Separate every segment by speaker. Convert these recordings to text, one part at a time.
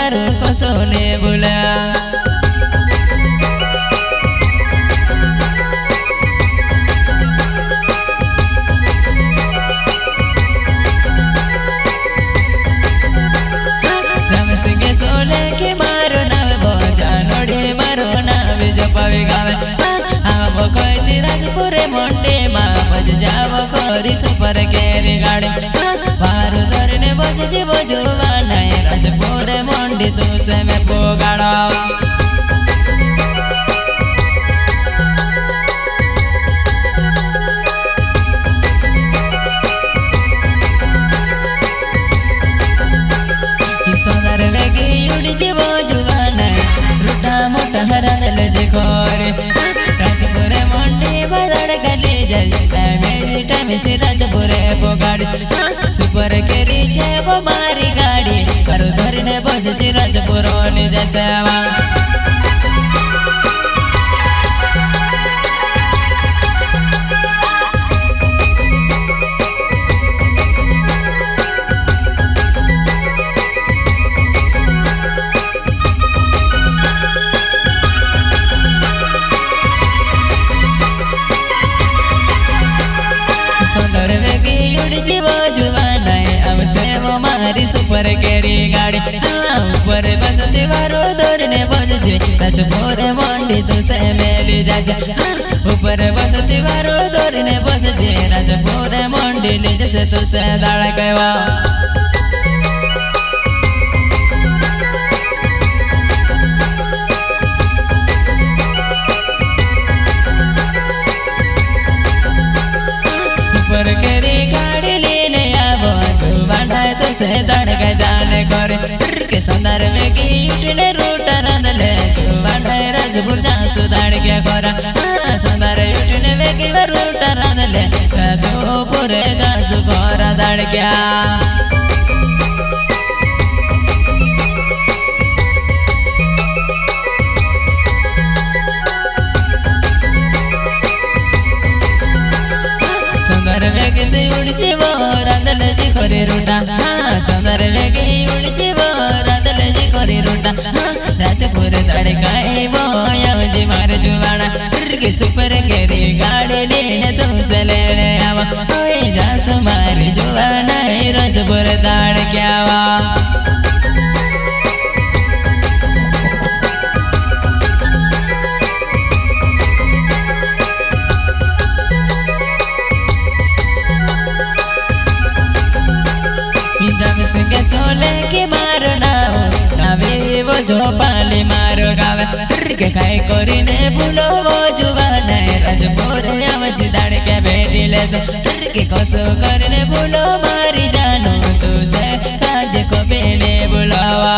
Speaker 1: तारू कसो ने भूला जमसिंगे सोले की मारो नाव बोजा नोड़ी मारो नाव जपावी गावे आवो कोई तिराजपुरे मोंडे मां बज जावो खोरी सुपर केरी गाड़ी वारु धरने बज जीवो जुवाना राजपुरे मोंडी तुझे में पोगाड़ा सोनार वेगी उड़ी जीवो जुवाना रूटा मोटा हरा दल जे खोरे राजपुरे मोंडी बदड़ गली जली टाइम से राजपुरे पोगाड़ी सुपर केरी छे वो मारी गाड़ी करू धरने बजती राजपुरोनी जैसे सुंदर वेगी उड़ी जीवो जुवाना अब से वो मारी सुपर केरी गाड़ी ऊपर बसती वारो दौड़ने बजजे राजपुरे मोंडी तुझे मेली जासे ऊपर बसती वारो दौड़ने बजजे राजपुरे मोंडी ले जैसे तुझे दाड़ा कहवा सुपर केरी गाड़ी लेने आवो जुवाना तुझे धड़क जाने करे के सुंदर वेगी उठने रूट रंदले जुवाना राजपुर जा सुधार के करा सुंदर उठने वेगी रूट रंदले राजपुर जा सुधार दाड़ क्या सुंदर वेगी से उड़ जीवो रंदल जी करे रूटा सुंदर वेगी उड़ जीवो रंदल जी करे रूटा राजपुर धड़काए वो यो जी मार जुवाना के सुपर केरी गाड़ी लेने तुझे लेने आवा ओए जा सुमार जुवाना राजपुर दाड़ क्या वा जमसिंगे सोले की मारो नाव नावे वो जो पाली मारो गावे के खाए कोरी ने भूलो वो जुवाना राजपुरे आवाज दाड़ के बैठी ले के कसो करने भूलो मारी जानो तुझे काज को बेने बुलावा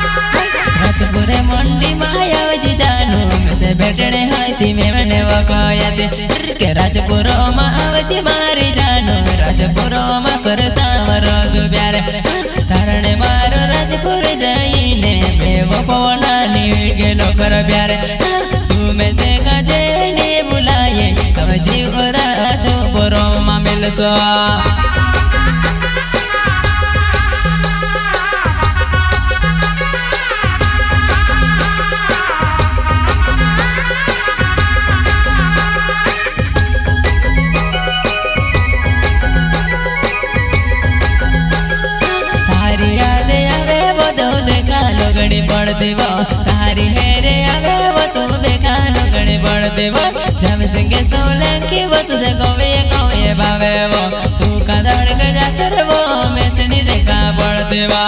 Speaker 1: राजपुरे मोंडी मायावजी जानू में से बैठने हाथी में मैंने वो कोयाते के राजपुरो मायावजी मारी जानू राजपुरो मा करता मरो सुप्यारे तारने मारो राजपुर जाइने बेवो पवना नी के लोकर प्यारे तू में से काजे ने बुलाए अब जीव राजपुरो मा मिल सो पड़ देवा तारी हेरे आवे वो तू देखा लगने पड़ देवा जमसिंगे सोलंकी वो तुझे कोवे बावे वो तू का धड़क जाते रे वो मैं से नहीं देखा पड़ देवा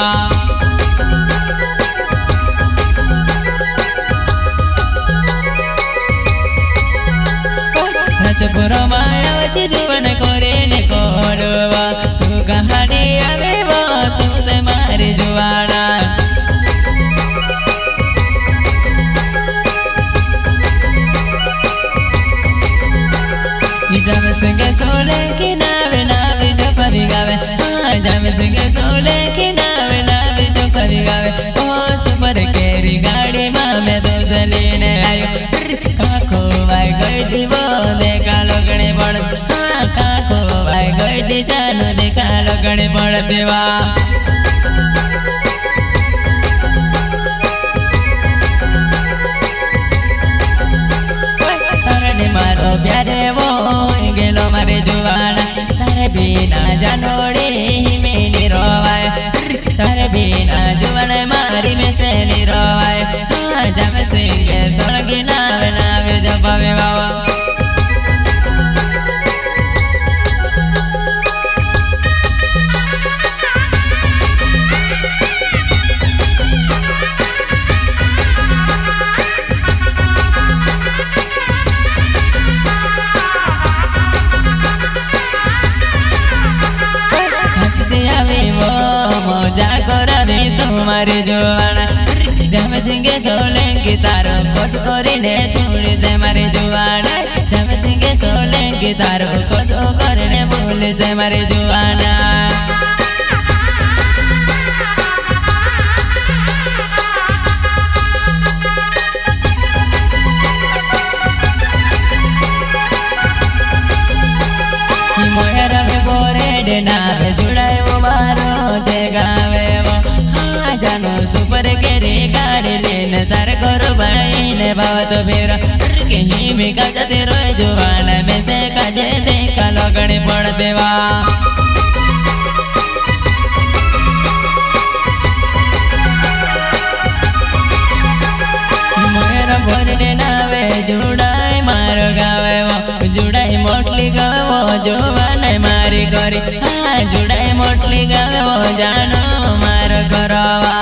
Speaker 1: राजपुरो मायावजी जुवन कोरे ने कोडवा तू कहानी आवे वो तू ते मारी जुवाना जमसिंगे सोलंकी नावे नावे जो कभी गावे जमसिंगे सोलंकी नावे नावे जो कभी गावे ओ गईली जानो देखा लगने पड़ देवा तारने मारो प्यारे वो गेलो मारे जुवाना तारे बिना जानोड़े मेनी रोवाए तारे बिना जुवाना मारी में से नी रोवाए जब सिंगे सोलगी नावे नावे जपावे बाबा तुम्हारे जुवाना धम सिंगे सोलंकी तारो कोस कोरीने चूड़ी से मारे जुवाना धम सिंगे सोलंकी तारो कोस कोरीने बोले से मारे जुवाना मोहरा में बोरे देना पे जुड़ाए वो मारो जगावे वो जानो सुपर केरे गाड़ी लेने तार करो भाई ने भाव तो फिर कहीं में का जाते रोए जुवाना में से काजे देखा लगने पड़ देवा मोहरा बोरने नावे जुड़ाई मारो गावे वो जुड़ाई मोटली गावे वो जुवाना मारी करी जुड़ाई मोटली गावे वो जानो मारो करवा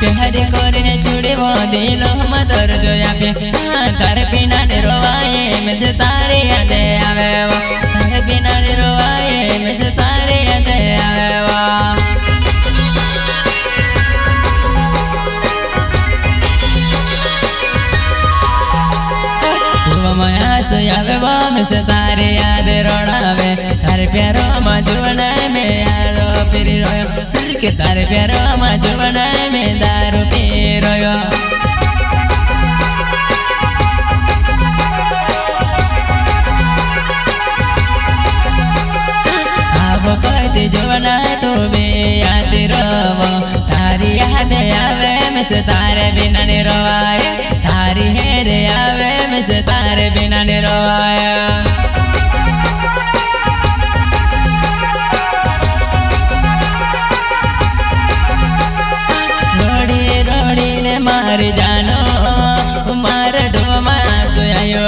Speaker 1: प्यारे कोरने चूड़ी वो दिलो मदर जो यापे तारे बिना ने रोवाए में से तारे यादे आवे वो तारे बिना ने रोवाए में से तारे यादे आवे वो माया सो आवे वो में से तारे याद रोड़ावे तारे प्यारो माँ जुवना में यारो फिर रोयो के तारे प्यारो माँ जुवना में दारू पी रोयो अब कहते जुवना तू भी याद रोवो तारी याद आवे में से तारे बिना ने रोवाए तारी हेरे आवे में से तारे बिना ने रोवाया रोड़ी रोड़ी ने मारी जानो मार डोमा सोयायो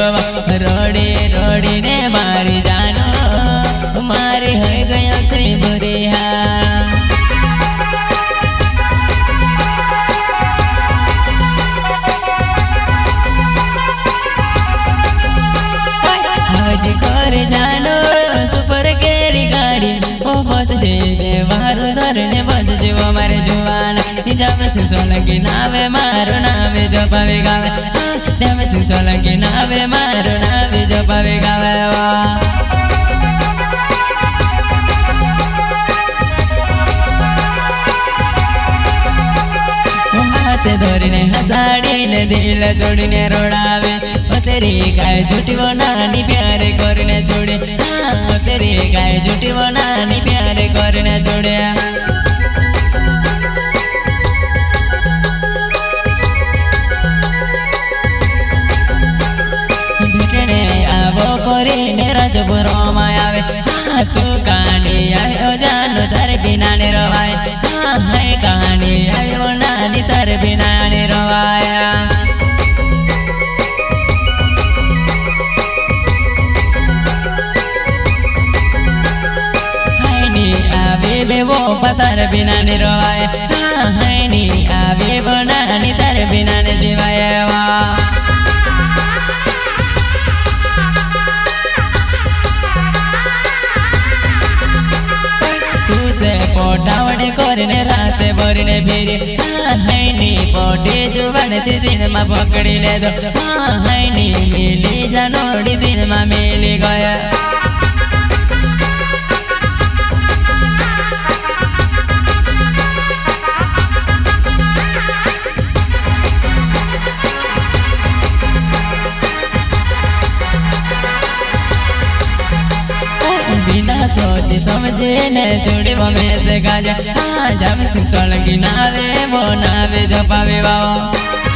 Speaker 1: रोड़ी रोड़ी ने मारी जानो मारी हो गयो श्री बुरिया जानो सुपर केरी गाड़ी ओ बस दे मारो धरने बस जीव मारे जुवाना जब से सोलंकी नावे मारो नावे जो पावे गावे जब से सोलंकी नावे मारो नावे जो पावे गावे हाथ धोरीने हसाड़ीने दिल तोड़ीने रोड़ावे तेरी गाय झूठी वो नानी प्यारे करने छोड़े तेरी गाय झूठी वो नानी प्यारे करने छोड़े भेटने आवो करीने राजपुर मायावे तू कहानी आयो जानो तारे बिना ने रवाए है कहानी आयो नानी तारे बिना ने रवाया आवे वो पतार बिना ने रोवाए है नी आवे वो नानी तारे बिना ने जीवाए वा तू से पोटावड़े कोरने राते बोरने फिरे है नी पोटे जुवाने दिन में पकड़ी ले दो है नी मिली जानोड़ी दिन में मिली गया नहीं समझे ने छोड़ी में से गाजा हाँ जम सिंह सोलंकी नावे वो नावे जो पावे बाबा